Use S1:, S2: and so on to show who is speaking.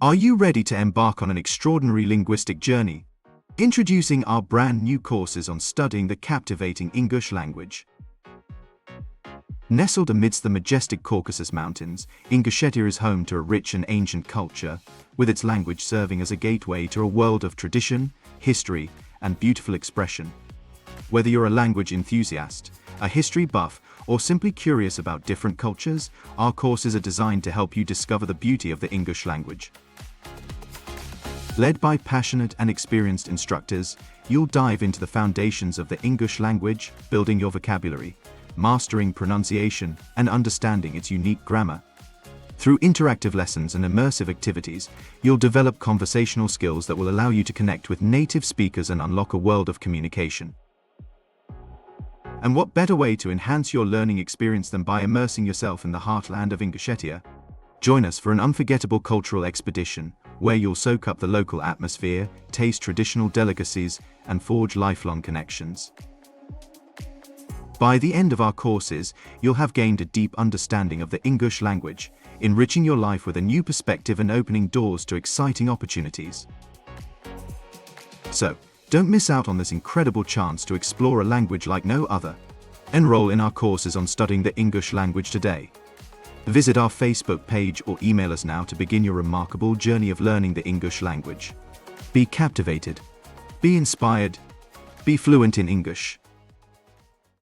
S1: Are you ready to embark on an extraordinary linguistic journey? Introducing our brand new courses on studying the captivating Ingush language. Nestled amidst the majestic Caucasus Mountains, Ingushetia is home to a rich and ancient culture, with its language serving as a gateway to a world of tradition, history, and beautiful expression. Whether you're a language enthusiast, a history buff, or simply curious about different cultures, our courses are designed to help you discover the beauty of the Ingush language. Led by passionate and experienced instructors, you'll dive into the foundations of the Ingush language, building your vocabulary, mastering pronunciation, and understanding its unique grammar. Through interactive lessons and immersive activities, you'll develop conversational skills that will allow you to connect with native speakers and unlock a world of communication. And what better way to enhance your learning experience than by immersing yourself in the heartland of Ingushetia? Join us for an unforgettable cultural expedition, where you'll soak up the local atmosphere, taste traditional delicacies, and forge lifelong connections. By the end of our courses, you'll have gained a deep understanding of the Ingush language, enriching your life with a new perspective and opening doors to exciting opportunities. So, don't miss out on this incredible chance to explore a language like no other. Enroll in our courses on studying the Ingush language today. Visit our Facebook page or email us now to begin your remarkable journey of learning the Ingush language. Be captivated, be inspired, be fluent in Ingush.